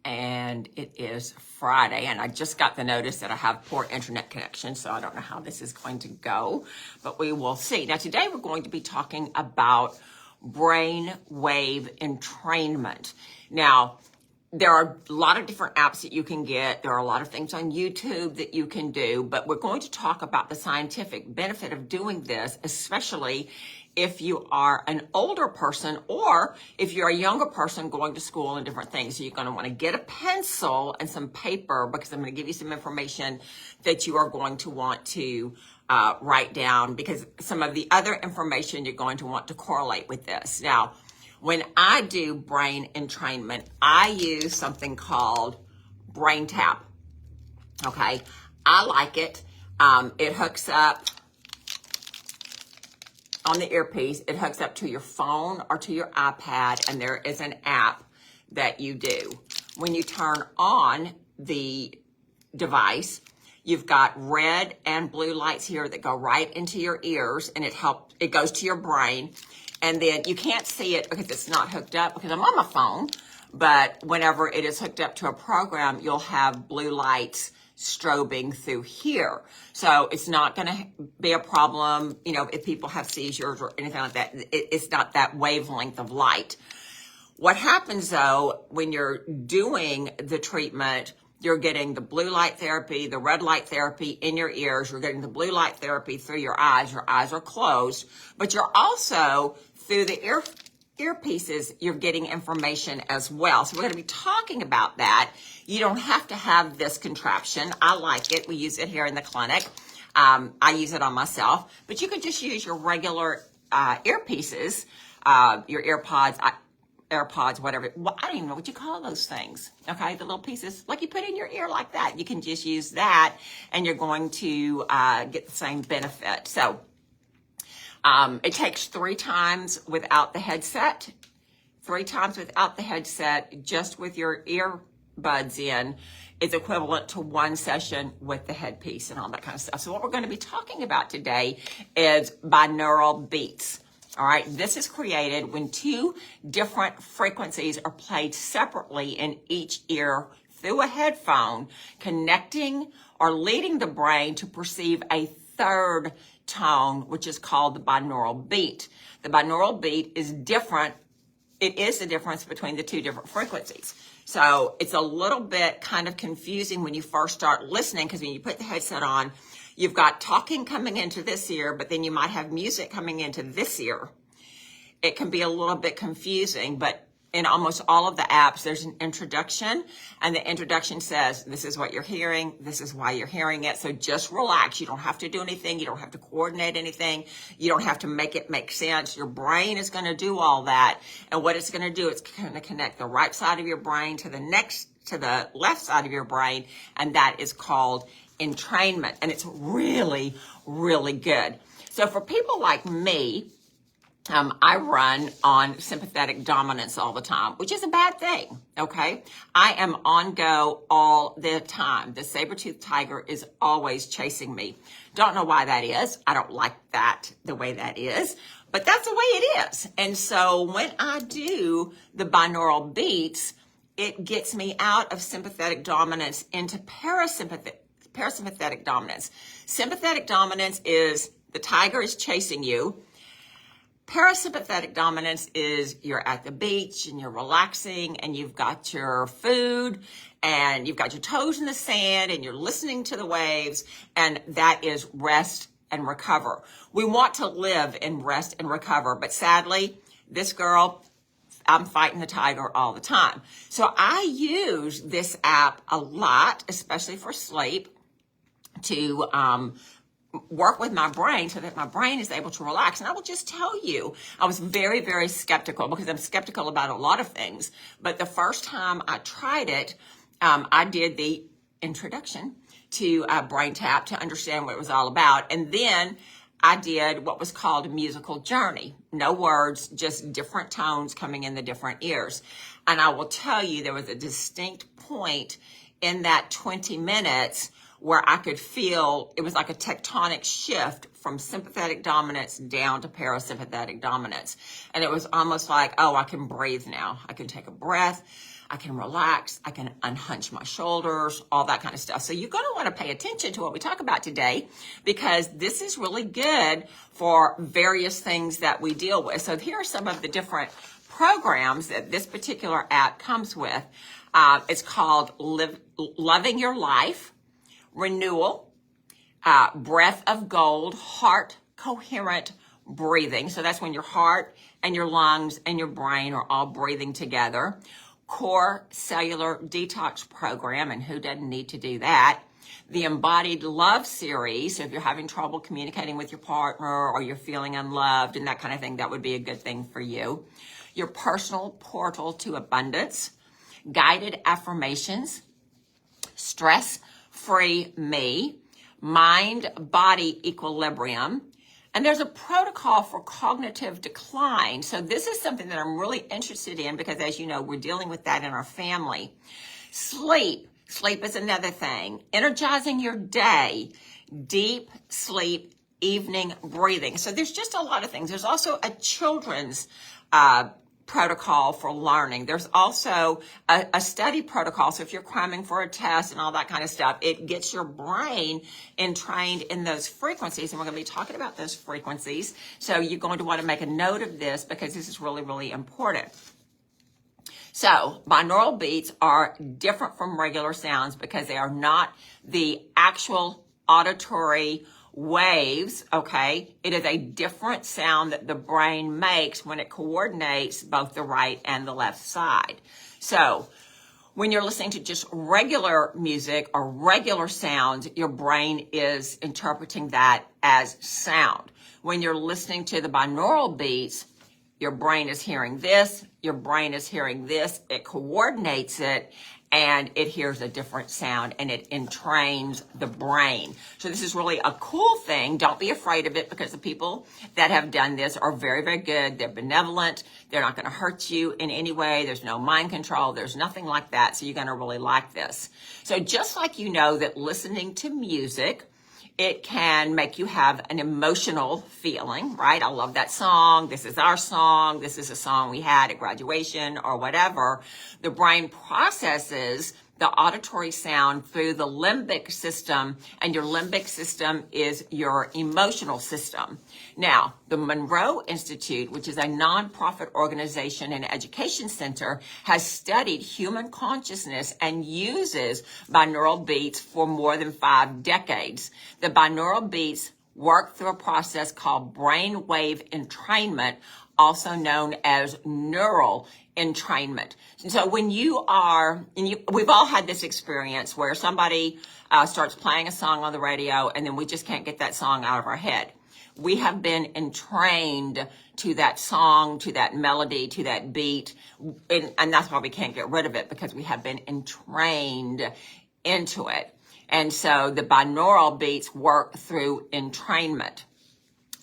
and it is Friday, and I just got the notice that I have poor internet connection, so I don't know how this is going to go, but we will see. Now, today we're going to be talking about brain wave entrainment. Now, there are a lot of different apps that you can get. There are a lot of things on YouTube that you can do, but we're going to talk about the scientific benefit of doing this, especially if you are an older person or if you're a younger person going to school and different things. So you're going to want to get a pencil and some paper, because I'm going to give you some information that you are going to want to write down, because some of the other information you're going to want to correlate with this. Now, when I do brain entrainment, I use something called Brain Tap. Okay, I like it. It hooks up on the earpiece. It hooks up to your phone or to your iPad, and there is an app that you do. When you turn on the device, you've got red and blue lights here that go right into your ears, and it goes to your brain. And then you can't see it because it's not hooked up, because I'm on my phone, but whenever it is hooked up to a program, you'll have blue lights strobing through here. So it's not going to be a problem, if people have seizures or anything like that. It's not that wavelength of light. What happens though, when you're doing the treatment, you're getting the blue light therapy, the red light therapy in your ears. You're getting the blue light therapy through your eyes. Your eyes are closed, but you're also through the earpieces, you're getting information as well. So we're going to be talking about that. You don't have to have this contraption. I like it. We use it here in the clinic. I use it on myself, but you could just use your regular earpieces, your AirPods, whatever. Well, I don't even know what you call those things. Okay, the little pieces like you put in your ear like that. You can just use that, and you're going to get the same benefit. So it takes 3 times without the headset. 3 times without the headset, just with your earbuds in, is equivalent to 1 session with the headpiece and all that kind of stuff. So what we're going to be talking about today is binaural beats. All right, this is created when 2 different frequencies are played separately in each ear through a headphone, connecting or leading the brain to perceive a third tone, which is called the binaural beat. The binaural beat is different. It is the difference between the 2 different frequencies. So it's a little bit kind of confusing when you first start listening, because when you put the headset on, you've got talking coming into this ear, but then you might have music coming into this ear. It can be a little bit confusing, but in almost all of the apps, there's an introduction, and the introduction says, this is what you're hearing, this is why you're hearing it. So just relax. You don't have to do anything. You don't have to coordinate anything. You don't have to make it make sense. Your brain is going to do all that. And what it's going to do, it's going to connect the right side of your brain to the left side of your brain, and that is called entrainment. And it's really, really good. So for people like me, I run on sympathetic dominance all the time, which is a bad thing, okay? I am on go all the time. The saber-toothed tiger is always chasing me. Don't know why that is. I don't like that the way that is, but that's the way it is. And so when I do the binaural beats, it gets me out of sympathetic dominance into parasympathetic dominance. Sympathetic dominance is the tiger is chasing you. Parasympathetic dominance is you're at the beach and you're relaxing and you've got your food and you've got your toes in the sand and you're listening to the waves, and that is rest and recover. We want to live in rest and recover, but sadly, this girl, I'm fighting the tiger all the time. So I use this app a lot, especially for sleep, to work with my brain so that my brain is able to relax. And I will just tell you, I was very, very skeptical, because I'm skeptical about a lot of things. But the first time I tried it, I did the introduction to Brain Tap to understand what it was all about. And then I did what was called a musical journey. No words, just different tones coming in the different ears. And I will tell you, there was a distinct point in that 20 minutes where I could feel it was like a tectonic shift from sympathetic dominance down to parasympathetic dominance. And it was almost like, oh, I can breathe now. I can take a breath. I can relax. I can unhunch my shoulders, all that kind of stuff. So you're going to want to pay attention to what we talk about today, because this is really good for various things that we deal with. So here are some of the different programs that this particular app comes with. It's called Loving Your Life, Renewal, Breath of Gold, Heart Coherent Breathing. So that's when your heart and your lungs and your brain are all breathing together. Core Cellular Detox Program, and who doesn't need to do that? The Embodied Love Series, so if you're having trouble communicating with your partner or you're feeling unloved and that kind of thing, that would be a good thing for you. Your Personal Portal to Abundance, Guided Affirmations, Stress-Free Me, Mind-Body Equilibrium, and there's a protocol for cognitive decline. So this is something that I'm really interested in because, as you know, we're dealing with that in our family. Sleep is another thing. Energizing your day, deep sleep, evening breathing. So there's just a lot of things. There's also a children's protocol for learning. There's also a study protocol. So if you're cramming for a test and all that kind of stuff, it gets your brain entrained in those frequencies. And we're going to be talking about those frequencies. So you're going to want to make a note of this because this is really, really important. So binaural beats are different from regular sounds because they are not the actual auditory waves, okay? It is a different sound that the brain makes when it coordinates both the right and the left side. So when you're listening to just regular music or regular sounds, your brain is interpreting that as sound. When you're listening to the binaural beats, your brain is hearing this, your brain is hearing this, it coordinates it, and it hears a different sound, and it entrains the brain. So this is really a cool thing. Don't be afraid of it, because the people that have done this are very, very good. They're benevolent. They're not going to hurt you in any way. There's no mind control. There's nothing like that. So you're going to really like this. So just like you know that listening to music, it can make you have an emotional feeling, right? I love that song. This is our song. This is a song we had at graduation or whatever. The brain processes the auditory sound through the limbic system, and your limbic system is your emotional system. Now, the Monroe Institute, which is a nonprofit organization and education center, has studied human consciousness and uses binaural beats for more than 5 decades. The binaural beats work through a process called brainwave entrainment, also known as neural entrainment. And so when you are, we've all had this experience where somebody starts playing a song on the radio and then we just can't get that song out of our head. We have been entrained to that song, to that melody, to that beat, and that's why we can't get rid of it, because we have been entrained into it. And so the binaural beats work through entrainment.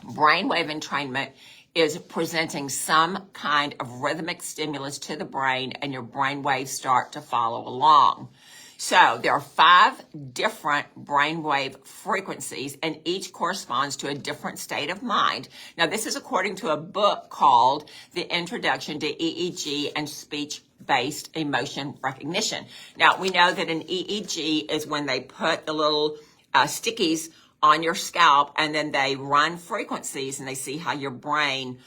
Brainwave entrainment is presenting some kind of rhythmic stimulus to the brain, and your brain waves start to follow along. So there are 5 different brainwave frequencies, and each corresponds to a different state of mind. Now, this is according to a book called The Introduction to EEG and Speech-Based Emotion Recognition. Now, we know that an EEG is when they put the little stickies on your scalp, and then they run frequencies, and they see how your brain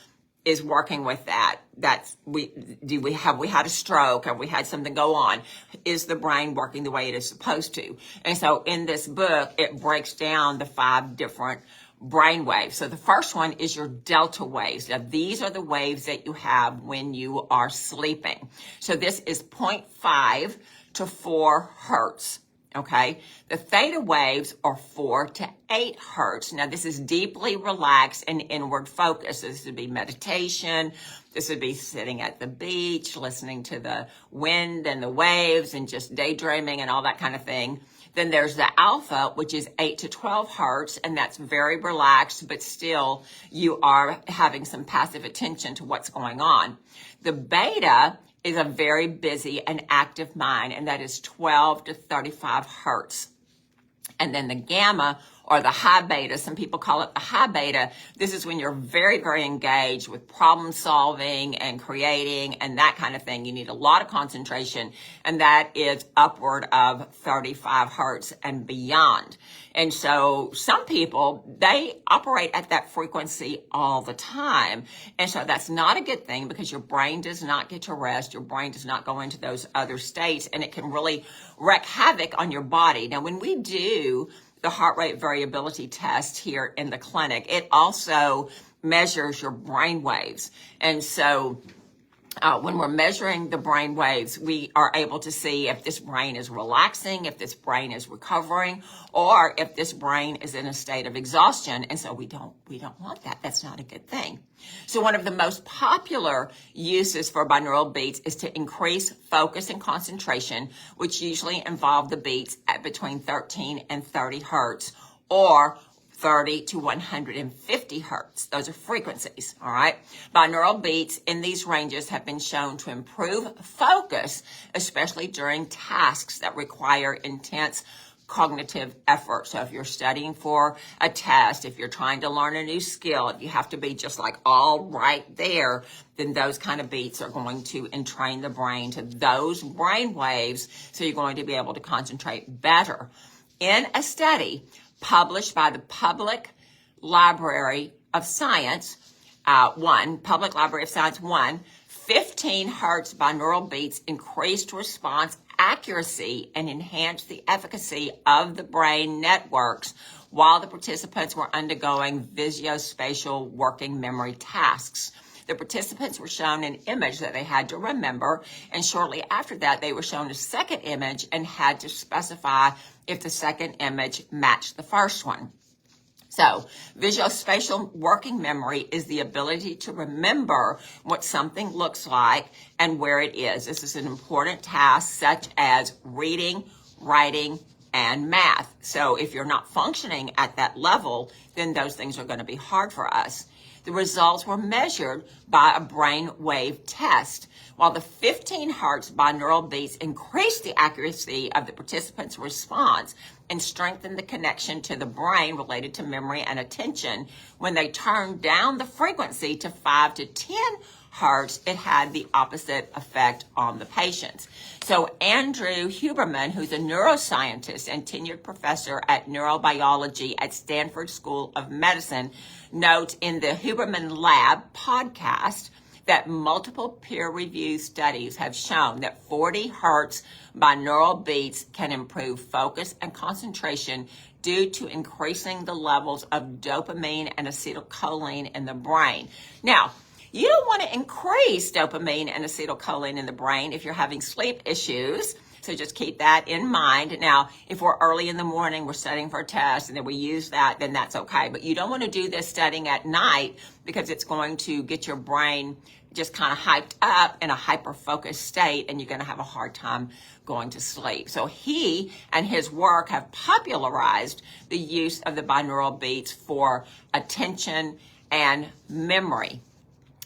is working with that. Have we had a stroke? Have we had something go on? Is the brain working the way it is supposed to? And so in this book, it breaks down the 5 different brain waves. So the first one is your delta waves. Now, these are the waves that you have when you are sleeping. So this is 0.5 to 4 hertz. Okay, the theta waves are 4 to 8 hertz. Now, this is deeply relaxed and inward focused. This would be meditation. This would be sitting at the beach, listening to the wind and the waves and just daydreaming and all that kind of thing. Then there's the alpha, which is 8 to 12 hertz, and that's very relaxed, but still you are having some passive attention to what's going on. The beta is a very busy and active mind, and that is 12 to 35 hertz. And then the gamma, or the high beta, some people call it the high beta. This is when you're very, very engaged with problem solving and creating and that kind of thing. You need a lot of concentration, and that is upward of 35 hertz and beyond. And so some people, they operate at that frequency all the time. And so that's not a good thing, because your brain does not get to rest. Your brain does not go into those other states, and it can really wreak havoc on your body. Now, when we do the heart rate variability test here in the clinic, it also measures your brain waves. And so when we're measuring the brain waves, we are able to see if this brain is relaxing, if this brain is recovering, or if this brain is in a state of exhaustion. And so we don't want that. That's not a good thing. So one of the most popular uses for binaural beats is to increase focus and concentration, which usually involve the beats at between 13 and 30 hertz, or 30 to 150 hertz. Those are frequencies, all right? Binaural beats in these ranges have been shown to improve focus, especially during tasks that require intense cognitive effort. So if you're studying for a test, if you're trying to learn a new skill, if you have to be just like all right there, then those kind of beats are going to entrain the brain to those brain waves, so you're going to be able to concentrate better. In a study published by the Public Library of Science, Public Library of Science 1, 15 hertz binaural beats increased response accuracy and enhanced the efficacy of the brain networks while the participants were undergoing visuospatial working memory tasks. The participants were shown an image that they had to remember, and shortly after that, they were shown a second image and had to specify if the second image matched the first one. So, visuospatial working memory is the ability to remember what something looks like and where it is. This is an important task, such as reading, writing, and math. So if you're not functioning at that level, then those things are going to be hard for us. The results were measured by a brain wave test. While the 15 hertz binaural beats increased the accuracy of the participants' response and strengthened the connection to the brain related to memory and attention, when they turned down the frequency to 5 to 10 hertz, it had the opposite effect on the patients. So Andrew Huberman, who's a neuroscientist and tenured professor at neurobiology at Stanford School of Medicine, notes in the Huberman Lab podcast that multiple peer-reviewed studies have shown that 40 hertz binaural beats can improve focus and concentration due to increasing the levels of dopamine and acetylcholine in the brain. Now, you don't want to increase dopamine and acetylcholine in the brain if you're having sleep issues. So just keep that in mind. Now, if we're early in the morning, we're studying for a test, and then we use that, then that's okay. But you don't want to do this studying at night, because it's going to get your brain just kind of hyped up in a hyper-focused state, and you're going to have a hard time going to sleep. So he and his work have popularized the use of the binaural beats for attention and memory.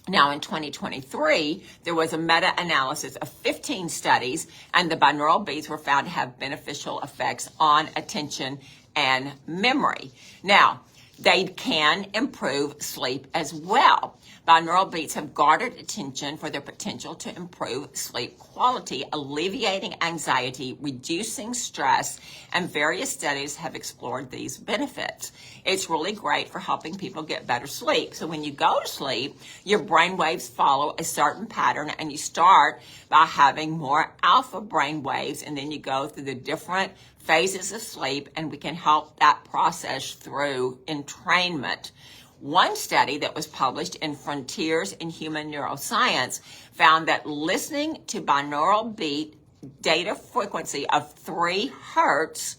Now, in 2023, there was a meta-analysis of 15 studies, and the binaural beats were found to have beneficial effects on attention and memory. Now, they can improve sleep as well. Binaural beats have garnered attention for their potential to improve sleep quality, alleviating anxiety, reducing stress, and various studies have explored these benefits. It's really great for helping people get better sleep. So when you go to sleep, your brain waves follow a certain pattern, and you start by having more alpha brain waves, and then you go through the different phases of sleep, and we can help that process through entrainment. One study that was published in Frontiers in Human Neuroscience found that listening to binaural beat data frequency of 3 hertz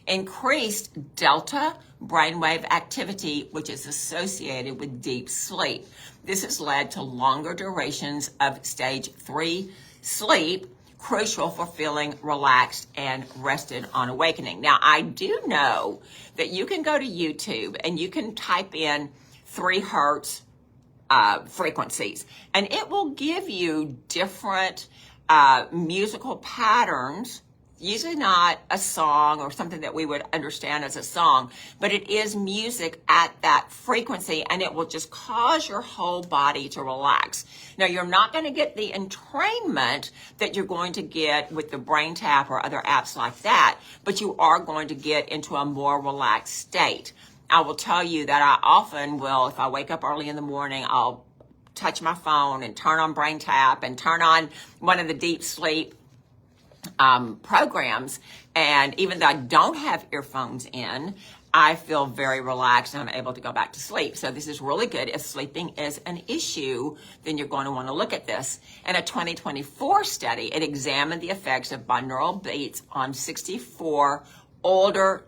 increased delta brainwave activity, which is associated with deep sleep. This has led to longer durations of stage 3 sleep, crucial for feeling relaxed and rested on awakening. Now, I do know that you can go to YouTube and you can type in 3 hertz frequencies, and it will give you different musical patterns. usually not a song or something that we would understand as a song, but it is music at that frequency, and it will just cause your whole body to relax. Now, you're not going to get the entrainment that you're going to get with the Brain Tap or other apps like that, but you are going to get into a more relaxed state. I will tell you that I often will, if I wake up early in the morning, I'll touch my phone and turn on Brain Tap and turn on one of the deep sleep programs. And even though I don't have earphones in, I feel very relaxed and I'm able to go back to sleep. So this is really good. If sleeping is an issue, then you're going to want to look at this. In a 2024 study, it examined the effects of binaural beats on 64 older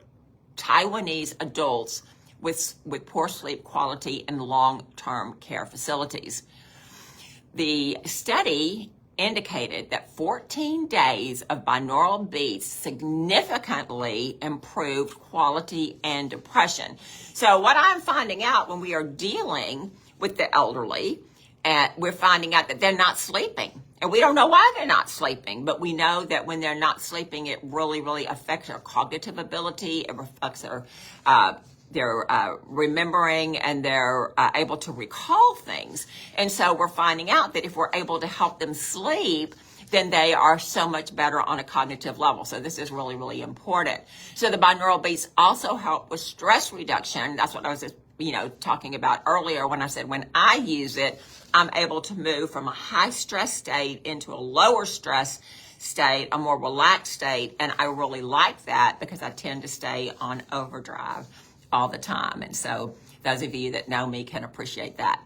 Taiwanese adults with poor sleep quality in long-term care facilities. The study indicated that 14 days of binaural beats significantly improved quality and depression. So what I'm finding out when we are dealing with the elderly, we're finding out that they're not sleeping. And we don't know why they're not sleeping, but we know that when they're not sleeping, it really, really affects their cognitive ability. It affects their remembering, and they're able to recall things. And so we're finding out that if we're able to help them sleep, then they are so much better on a cognitive level. So this is really, really important. So the binaural beats also help with stress reduction. That's what I was just, talking about earlier when I said when I use it, I'm able to move from a high stress state into a lower stress state, a more relaxed state. And I really like that because I tend to stay on overdrive all the time. And so those of you that know me can appreciate that.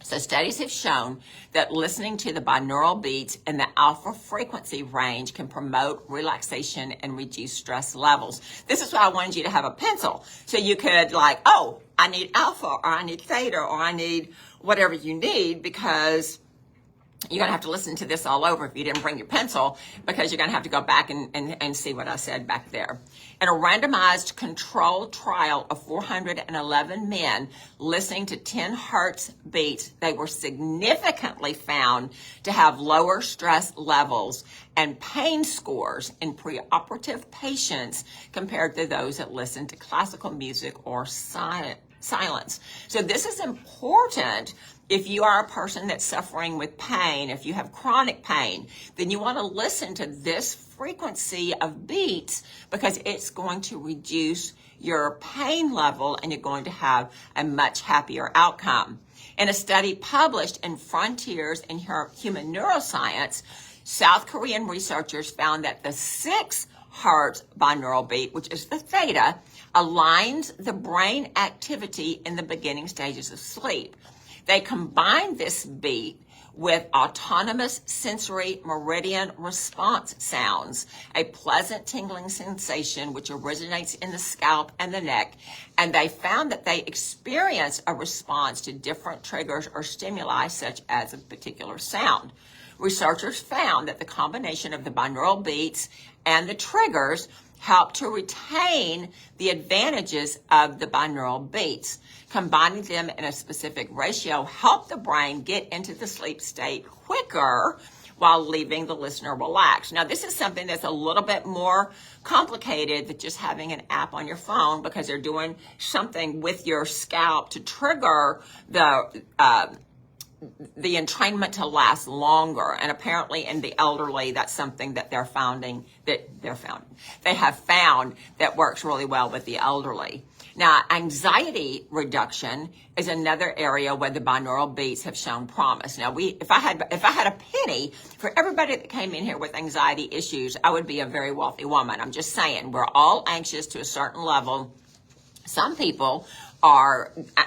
So studies have shown that listening to the binaural beats in the alpha frequency range can promote relaxation and reduce stress levels. This is why I wanted you to have a pencil. So you could I need alpha, or I need theta, or I need whatever you need, because you're going to have to listen to this all over if you didn't bring your pencil, because you're going to have to go back and see what I said back there. In a randomized controlled trial of 411 men listening to 10 hertz beats, they were significantly found to have lower stress levels and pain scores in preoperative patients compared to those that listened to classical music or silence. So this is important. If you are a person that's suffering with pain, if you have chronic pain, then you want to listen to this frequency of beats, because it's going to reduce your pain level and you're going to have a much happier outcome. In a study published in Frontiers in Human Neuroscience, South Korean researchers found that the 6 hertz binaural beat, which is the theta, aligns the brain activity in the beginning stages of sleep. They combined this beat with autonomous sensory meridian response sounds, a pleasant tingling sensation which originates in the scalp and the neck, and they found that they experience a response to different triggers or stimuli, such as a particular sound. Researchers found that the combination of the binaural beats and the triggers help to retain the advantages of the binaural beats. Combining them in a specific ratio help the brain get into the sleep state quicker while leaving the listener relaxed. Now, this is something that's a little bit more complicated than just having an app on your phone, because they're doing something with your scalp to trigger the entrainment to last longer. And apparently in the elderly, that's something that they have found that works really well with the elderly. Now, anxiety reduction is another area where the binaural beats have shown promise. Now, if I had a penny for everybody that came in here with anxiety issues, I would be a very wealthy woman. I'm just saying, we're all anxious to a certain level. Some people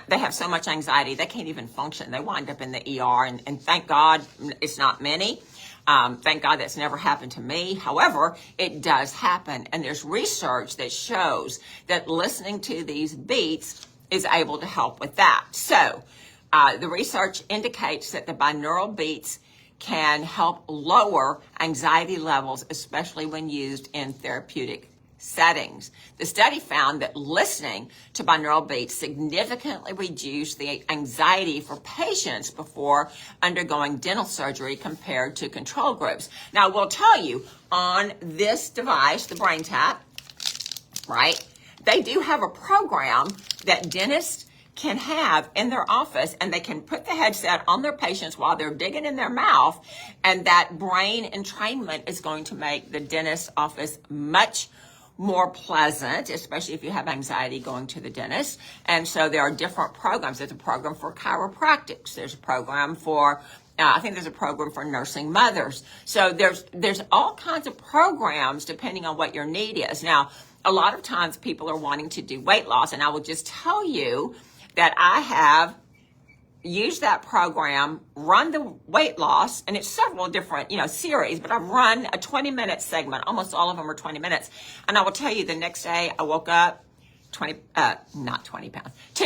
they have so much anxiety, they can't even function. They wind up in the ER, and thank God it's not many. Thank God that's never happened to me. However, it does happen. And there's research that shows that listening to these beats is able to help with that. So the research indicates that the binaural beats can help lower anxiety levels, especially when used in therapeutic settings. The study found that listening to binaural beats significantly reduced the anxiety for patients before undergoing dental surgery compared to control groups. Now, I will tell you, on this device, the BrainTap, right, they do have a program that dentists can have in their office, and they can put the headset on their patients while they're digging in their mouth, and that brain entrainment is going to make the dentist's office much more pleasant, especially if you have anxiety going to the dentist. And so there are different programs. There's a program for chiropractics. There's a program for I think there's a program for nursing mothers. So there's all kinds of programs depending on what your need is. Now, a lot of times people are wanting to do weight loss, and I will just tell you that I have used that program, run the weight loss, and it's several different, series, but I've run a 20-minute segment. Almost all of them are 20 minutes. And I will tell you, the next day I woke up 2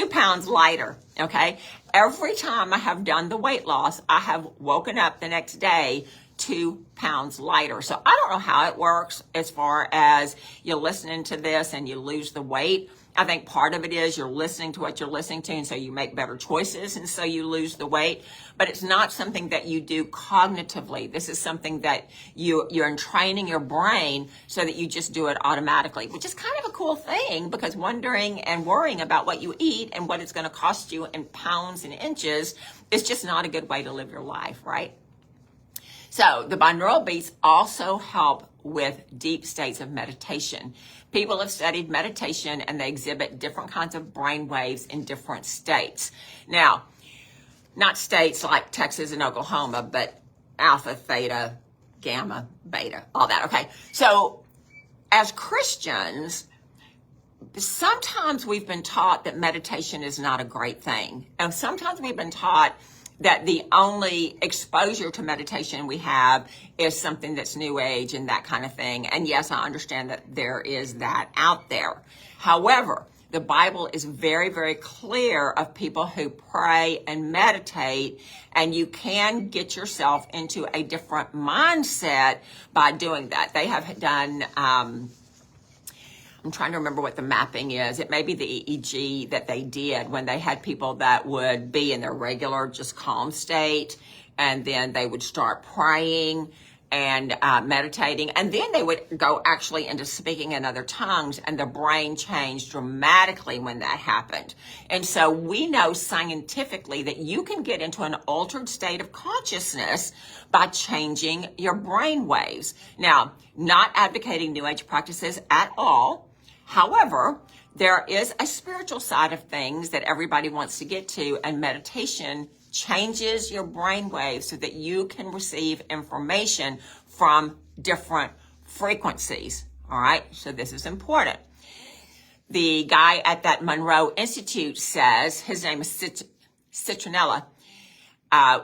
pounds lighter, okay? Every time I have done the weight loss, I have woken up the next day 2 pounds lighter. So I don't know how it works as far as you're listening to this and you lose the weight. I think part of it is you're listening to what you're listening to, and so you make better choices, and so you lose the weight. But it's not something that you do cognitively. This is something that you're entraining your brain so that you just do it automatically, which is kind of a cool thing, because wondering and worrying about what you eat and what it's going to cost you in pounds and inches is just not a good way to live your life, right? So the binaural beats also help with deep states of meditation. People have studied meditation, and they exhibit different kinds of brain waves in different states. Now, not states like Texas and Oklahoma, but alpha, theta, gamma, beta, all that, okay? So as Christians, sometimes we've been taught that meditation is not a great thing. And sometimes we've been taught that the only exposure to meditation we have is something that's new age and that kind of thing. And yes, I understand that there is that out there. However, the Bible is very, very clear of people who pray and meditate, and you can get yourself into a different mindset by doing that. They have done, I'm trying to remember what the mapping is. It may be the EEG that they did when they had people that would be in their regular, just calm state, and then they would start praying and meditating, and then they would go actually into speaking in other tongues, and the brain changed dramatically when that happened. And so we know scientifically that you can get into an altered state of consciousness by changing your brain waves. Now, not advocating New Age practices at all. However, there is a spiritual side of things that everybody wants to get to, and meditation changes your brain waves so that you can receive information from different frequencies. All right, so this is important. The guy at that Monroe Institute says, his name is Citronella,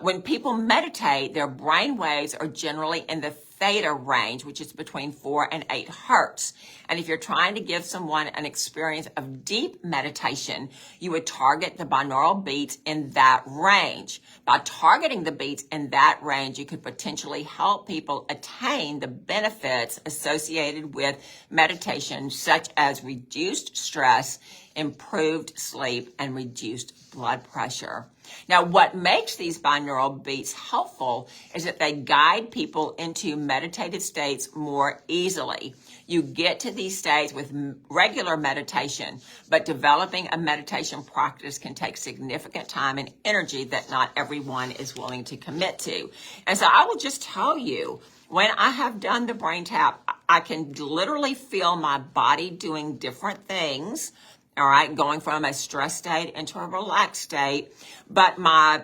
when people meditate, their brain waves are generally in the theta range, which is between 4 and 8 hertz. And if you're trying to give someone an experience of deep meditation, you would target the binaural beats in that range. By targeting the beats in that range, you could potentially help people attain the benefits associated with meditation, such as reduced stress, improved sleep, and reduced blood pressure. Now, what makes these binaural beats helpful is that they guide people into meditative states more easily. You get to these states with regular meditation, but developing a meditation practice can take significant time and energy that not everyone is willing to commit to. And so I will just tell you, when I have done the BrainTap, I can literally feel my body doing different things. All right, going from a stress state into a relaxed state. But my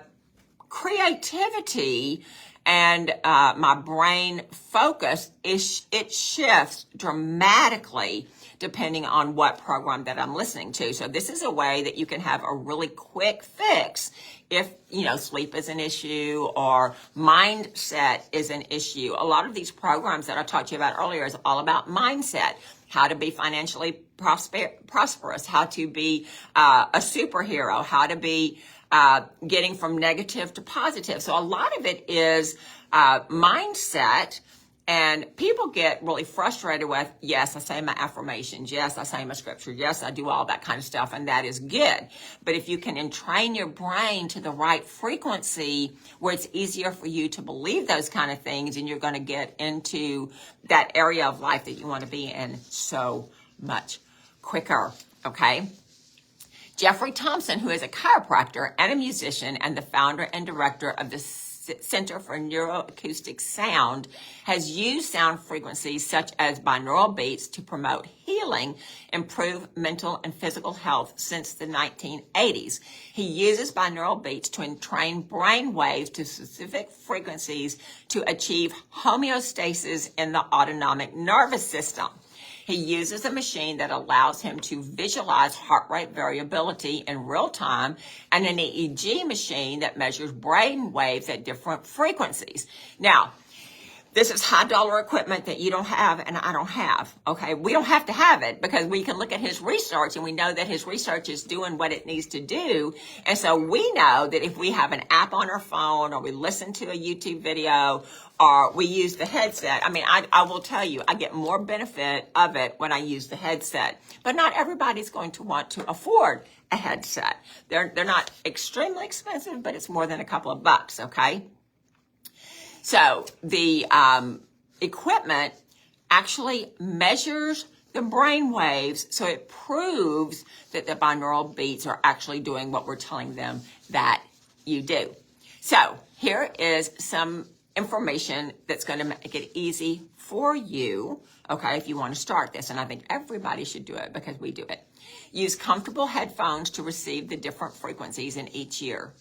creativity and my brain focus, it shifts dramatically depending on what program that I'm listening to. So this is a way that you can have a really quick fix if, sleep is an issue or mindset is an issue. A lot of these programs that I talked to you about earlier is all about mindset. How to be financially prosperous, how to be a superhero, how to be getting from negative to positive. So a lot of it is mindset And people get really frustrated with, yes, I say my affirmations. Yes, I say my scripture. Yes, I do all that kind of stuff. And that is good. But if you can entrain your brain to the right frequency where it's easier for you to believe those kind of things, and you're going to get into that area of life that you want to be in so much quicker. Okay. Jeffrey Thompson, who is a chiropractor and a musician and the founder and director of the Center for Neuroacoustic Sound, has used sound frequencies such as binaural beats to promote healing, improve mental and physical health since the 1980s. He uses binaural beats to entrain brain waves to specific frequencies to achieve homeostasis in the autonomic nervous system. He uses a machine that allows him to visualize heart rate variability in real time and an EEG machine that measures brain waves at different frequencies. Now, this is high dollar equipment that you don't have and I don't have, okay? We don't have to have it because we can look at his research and we know that his research is doing what it needs to do. And so we know that if we have an app on our phone or we listen to a YouTube video or we use the headset, I mean, I will tell you, I get more benefit of it when I use the headset. But not everybody's going to want to afford a headset. They're not extremely expensive, but it's more than a couple of bucks, okay? So the equipment actually measures the brain waves, so it proves that the binaural beats are actually doing what we're telling them that you do. So here is some information that's going to make it easy for you, okay, if you want to start this. And I think everybody should do it because we do it. Use comfortable headphones to receive the different frequencies in each ear.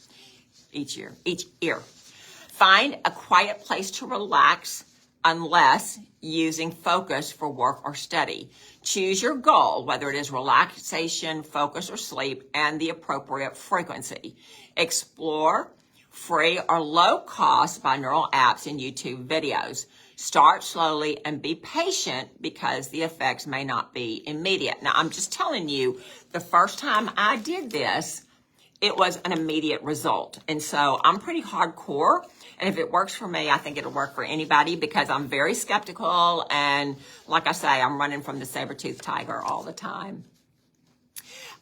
Find a quiet place to relax unless using focus for work or study. Choose your goal, whether it is relaxation, focus, or sleep, and the appropriate frequency. Explore free or low-cost binaural apps and YouTube videos. Start slowly and be patient because the effects may not be immediate. Now, I'm just telling you, the first time I did this, it was an immediate result. And so I'm pretty hardcore. And if it works for me, I think it'll work for anybody because I'm very skeptical. And like I say, I'm running from the saber-toothed tiger all the time.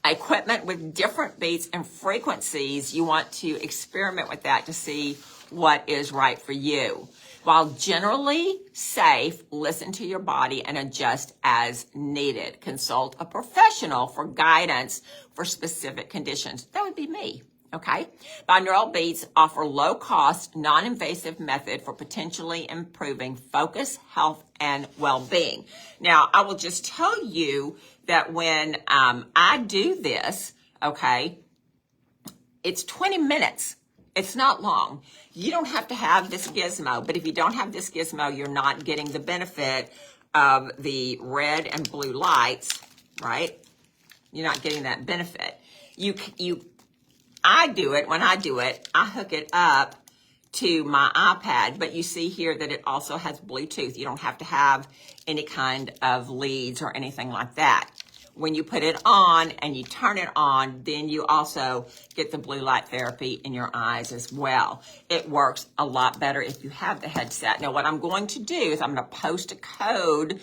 Equipment with different beats and frequencies, you want to experiment with that to see what is right for you. While generally safe, listen to your body and adjust as needed. Consult a professional for guidance for specific conditions. That would be me, okay? Binaural Beats offer low-cost, non-invasive method for potentially improving focus, health, and well-being. Now, I will just tell you that when I do this, okay, it's 20 minutes. It's not long. You don't have to have this gizmo, but if you don't have this gizmo, you're not getting the benefit of the red and blue lights, right? You're not getting that benefit. I do it, when I do it, I hook it up to my iPad, but you see here that it also has Bluetooth. You don't have to have any kind of leads or anything like that. When you put it on and you turn it on, then you also get the blue light therapy in your eyes as well. It works a lot better if you have the headset. Now, what I'm going to do is I'm going to post a code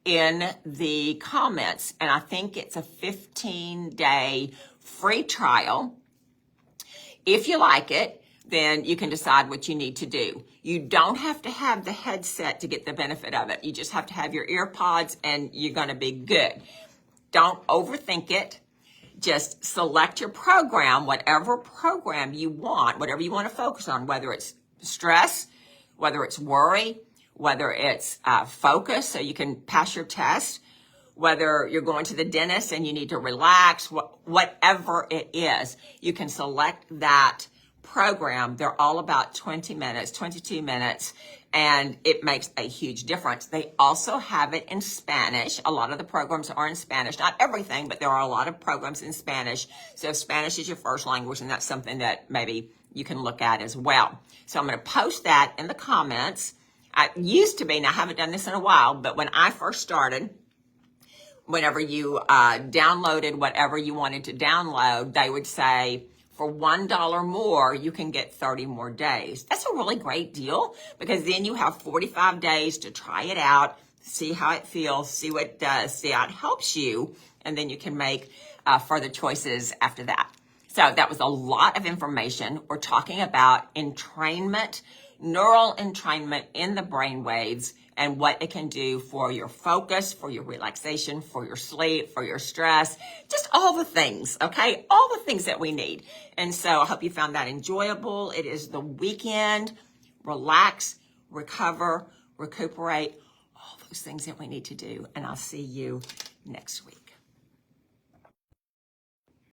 in the comments, and I think it's a 15-day free trial. If you like it, then you can decide what you need to do. You don't have to have the headset to get the benefit of it. You just have to have your ear pods and you're going to be good. Don't overthink it. Just select your program, whatever program you want, whatever you want to focus on, whether it's stress, whether it's worry, whether it's focus so you can pass your test, whether you're going to the dentist and you need to relax, whatever it is, you can select that program. They're all about 20 minutes, 22 minutes, and it makes a huge difference. They also have it in Spanish. A lot of the programs are in Spanish. Not everything, but there are a lot of programs in Spanish. So if Spanish is your first language, and that's something that maybe you can look at as well. So I'm going to post that in the comments. I used to be, now I haven't done this in a while, but when I first started, whenever you downloaded whatever you wanted to download, they would say For $1 more, you can get 30 more days. That's a really great deal because then you have 45 days to try it out, see how it feels, see what it does, see how it helps you, and then you can make further choices after that. So that was a lot of information. We're talking about entrainment, neural entrainment in the brain waves, and what it can do for your focus, for your relaxation, for your sleep, for your stress, just all the things, okay? All the things that we need. And so I hope you found that enjoyable. It is the weekend. Relax, recover, recuperate, all those things that we need to do. And I'll see you next week.